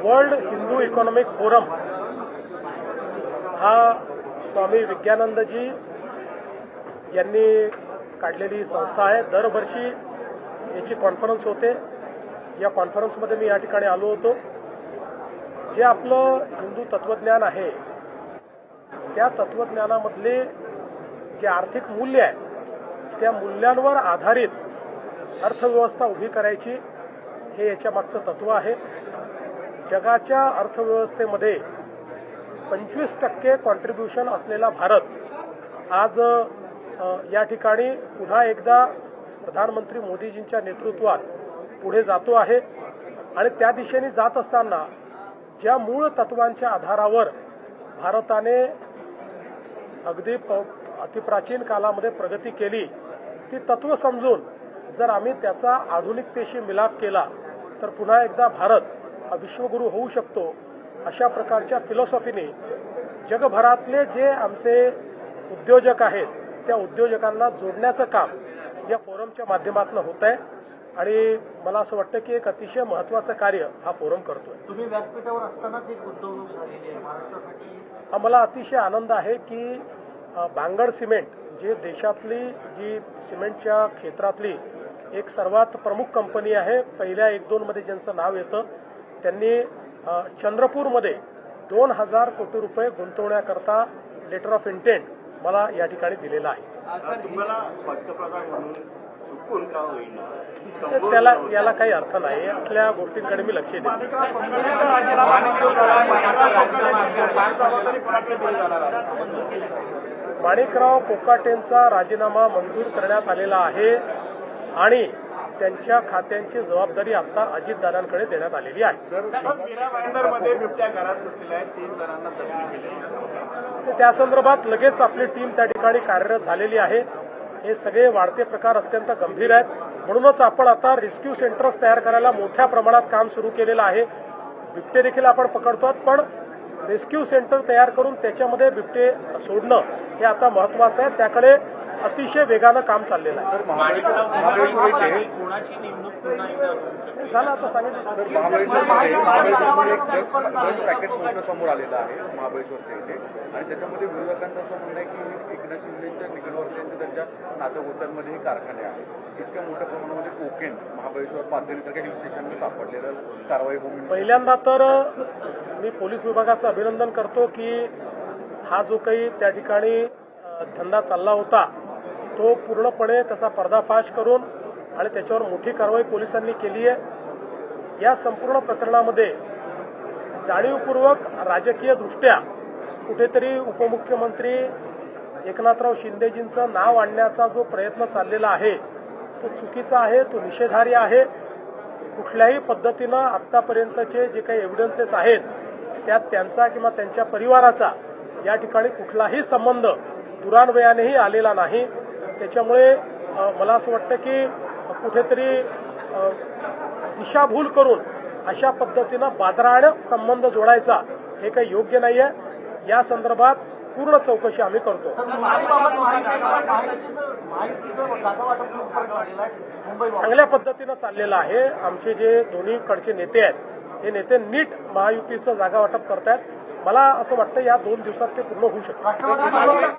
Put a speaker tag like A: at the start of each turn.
A: World Hindu economic forum हा स्वामी विज्ञानंदजी यांनी काढलेली संस्था आहे। दरवर्षी याची कॉन्फरन्स होते। या कॉन्फरन्समध्ये मी या ठिकाणी आलो होतो। जे आपलं हिंदू तत्वज्ञान आहे त्या तत्वज्ञानामधले जे आर्थिक मूल्य आहे त्या मूल्यांवर आधारित अर्थव्यवस्था उभी करायची हे याच्या मागचं तत्व आहे। जगाच्या अर्थव्यवस्थेमध्ये 25% कॉन्ट्रीब्युशन असलेला भारत आज या ठिकाणी पुन्हा एकदा प्रधानमंत्री मोदीजींच्या नेतृत्वात पुढे जातो आहे आणि त्या दिशेने जात असताना ज्या मूळ तत्वांच्या आधारावर भारताने अगदी अतिप्राचीन कालामध्ये प्रगती केली ती तत्व समजून जर आम्ही त्याचा आधुनिकतेशी मिलाप केला तर पुन्हा एकदा भारत हा विश्वगुरू होऊ शकतो। अशा प्रकारच्या फिलॉसॉफीने जगभरातले जे आमचे उद्योजक आहेत त्या उद्योजकांना जोडण्याचं काम या फोरमच्या माध्यमातून होत आहे आणि मला असं वाटतं की एक अतिशय महत्त्वाचं कार्य हा फोरम करतोय।
B: तुम्ही व्यासपीठावर असतानाच एक गुंतवणूक झालेली आहे महाराष्ट्रासाठी।
A: मला अतिशय आनंद आहे की बांगड सिमेंट जे देशातली जी सिमेंटच्या क्षेत्रातली एक सर्वात प्रमुख कंपनी आहे, पहिल्या 1-2 मध्ये ज्यांचं नाव येतं, त्यांनी चंद्रपूरमध्ये 2000 कोटी रुपये गुंतवण्याकरता लेटर ऑफ इंटेंट मला या ठिकाणी दिलेला आहे।
C: तुम्हाला पंतप्रधान म्हणून चुकून का होईल
A: त्याला याला काही अर्थ नाही। असल्या गोष्टींकडे मी लक्ष देतो। माणिकराव कोकाटेंचा राजीनामा मंजूर करण्यात आलेला आहे आणि त्यांच्या खात्यांची जबाबदारी आता अजितदादांकडे देण्यात आलेली आहे।
C: मध्ये बिबट्या घरात बसलेल्या आहेत, 3 जणांना जखमी केले।
A: त्या संदर्भात लगेच आपली टीम त्या ठिकाणी कार्यरत झालेली आहे। हे सगळे वाढते प्रकार अत्यंत गंभीर आहेत, म्हणूनच आपण आता रेस्क्यू सेंटर्स तयार करायला मोठ्या प्रमाणात काम सुरू केलेलं आहे। बिबटे देखील आपण पकडतो, पण रेस्क्यू सेंटर तयार करून त्याच्यामध्ये बिबटे सोडणं हे आता महत्त्वाचं आहे। त्याकडे अतिशय वेगानं काम चाललेलं आहे। झालं आता सांगितलं।
D: पॅकेट मोठं समोर आलेलं आहे महाबळेश्वरच्या इथे आणि त्याच्यामध्ये विरोधकांचं असं म्हणणं आहे की एकनाथ शिंदेच्या निकटवर्तीयांचे त्यांच्या नातेगोत्यांमध्ये हे कारखाने आहेत। इतक्या मोठ्या प्रमाणामध्ये कोकेन महाबळेश्वर पातळीसारख्या हिल स्टेशनला सापडलेलं कारवाई होऊन
A: पहिल्यांदा तर मी पोलीस विभागाचं अभिनंदन करतो की हा जो काही त्या ठिकाणी धंदा चालला होता तो पूर्णपणे त्याचा पर्दाफाश करून आणि त्याच्यावर मोठी कारवाई पोलिसांनी केली आहे। या संपूर्ण प्रकरणामध्ये जाणीवपूर्वक राजकीय दृष्ट्या कुठेतरी उपमुख्यमंत्री एकनाथराव शिंदेजींचं नाव आणण्याचा जो प्रयत्न चाललेला आहे तो चुकीचा आहे, तो निषेधार्ह आहे। कुठल्याही पद्धतीनं आत्तापर्यंतचे जे काही एव्हिडन्सेस आहेत त्यात त्यांचा किंवा त्यांच्या परिवाराचा या ठिकाणी कुठलाही संबंध दुरान्वयानेही आलेला नाही। त्याच्यामुळे मला असं वाटतं की कुठेतरी दिशाभूल करून अशा पद्धतीनं बादराळ संबंध जोडायचा हे काही योग्य नाही आहे। या संदर्भात पूर्ण चौकशी आम्ही करतो। चांगल्या पद्धतीनं चाललेलं आहे। आमचे जे दोन्हीकडचे नेते आहेत हे नेते नीट महायुतीचं जागा वाटप करतायत। मला असं वाटतं या 2 दिवसात ते पूर्ण होऊ शकतं।